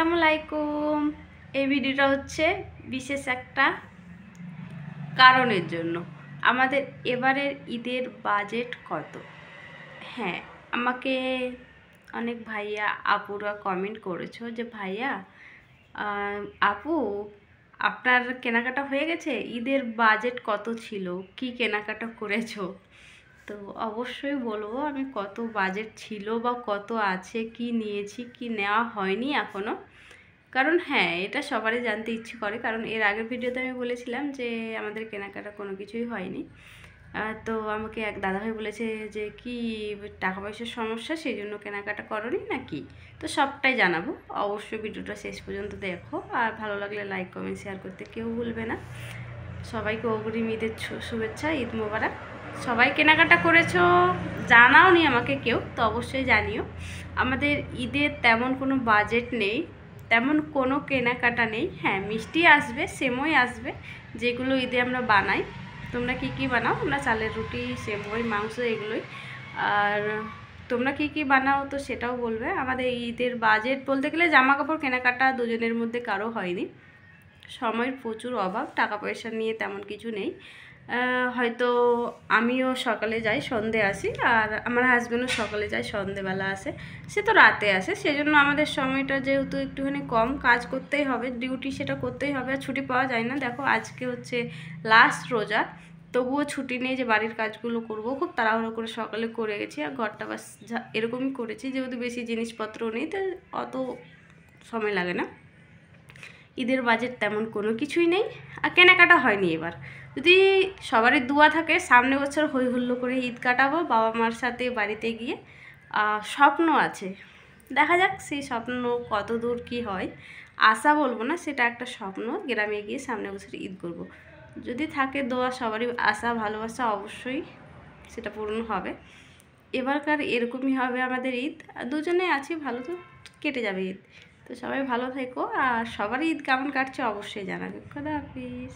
আসসালামু আলাইকুম। এই ভিডিওটা হচ্ছে বিশেষ একটা কারণের জন্য। আমাদের এবারের ঈদের বাজেট কত? হ্যাঁ, আমাকে অনেক ভাইয়া আপুরা কমেন্ট করেছো যে ভাইয়া আপু আপনার কেনাকাটা হয়ে গেছে, ঈদের বাজেট কত ছিল, কি কেনাকাটা করেছো? তো অবশ্যই বলবো আমি কত বাজেট ছিল বা কত আছে, কি নিয়েছি কি নেওয়া হয়নি এখনও। কারণ হ্যাঁ, এটা সবারই জানতে ইচ্ছে করে, কারণ এর আগের ভিডিওতে আমি বলেছিলাম যে আমাদের কেনাকাটা কোনো কিছুই হয়নি। তো আমাকে এক দাদাভাই বলেছে যে কি টাকা পয়সার সমস্যা সেই জন্য কেনাকাটা করোনি নাকি। তো সবটাই জানাবো, অবশ্যই ভিডিওটা শেষ পর্যন্ত দেখো, আর ভালো লাগলে লাইক কমেন্ট শেয়ার করতে কেউ ভুলবে না। সবাইকে অগ্রিম ঈদের শুভেচ্ছা, ঈদ মোবারক। সবাই কেনাকাটা করেছো, জানাও নি আমাকে কেউ, তো অবশ্যই জানিও। আমাদের ঈদের তেমন কোনো বাজেট নেই, তেমন কোনো কেনাকাটা নেই। হ্যাঁ, মিষ্টি আসবে, সেমই আসবে, যেগুলো ঈদে আমরা বানাই। তোমরা কি কি বানাও? আমরা চালের রুটি, সেমই, মাংস, এগুলোই। আর তোমরা কি কি বানাও তো সেটাও বলবে। আমাদের ঈদের বাজেট বলতে গেলে জামা কাপড় কেনাকাটা দুজনের মধ্যে কারো হয়নি, সময়ের প্রচুর অভাব, টাকা পয়সা নিয়ে তেমন কিছু নেই। হয়তো আমিও সকালে যাই, সন্ধে আসি, আর আমার হাজব্যান্ডও সকালে যায়, সন্ধেবেলা আসে, সে তো রাতে আসে। সেজন্য আমাদের সময়টা যেহেতু একটুখানি কম, কাজ করতেই হবে, ডিউটি সেটা করতেই হবে, আর ছুটি পাওয়া যায় না। দেখো আজকে হচ্ছে লাস্ট রোজা, তবুও ছুটি নেই যে বাড়ির কাজগুলো করব। খুব তাড়াহুড়ো করে সকালে করে গেছি, আর ঘরটা বাস এরকমই করেছি, যেহেতু বেশি জিনিসপত্র নেই তো অত সময় লাগে না। ঈদের বাজেট তেমন কোনো কিছুই নেই, আর কেনাকাটা হয়নি এবার। যদি সবারই দোয়া থাকে সামনে বছর হই হুল্লো করে ঈদ কাটাবো বাবা মার সাথে বাড়িতে গিয়ে। স্বপ্ন আছে, দেখা যাক সেই স্বপ্ন কত দূর কী হয়। আশা বলবো না, সেটা একটা স্বপ্ন, গ্রামে গিয়ে সামনে বছর ঈদ করব। যদি থাকে দোয়া, সবারই আশা ভালোবাসা, অবশ্যই সেটা পূরণ হবে। এবারকার এরকমই হবে আমাদের ঈদ, আর দুজনে আছি ভালো, তো কেটে যাবে ঈদ। তো সবাই ভালো থেকো, আর সবারই ঈদ কেমন কাটছে অবশ্যই জানাবে। খোদা হাফিজ।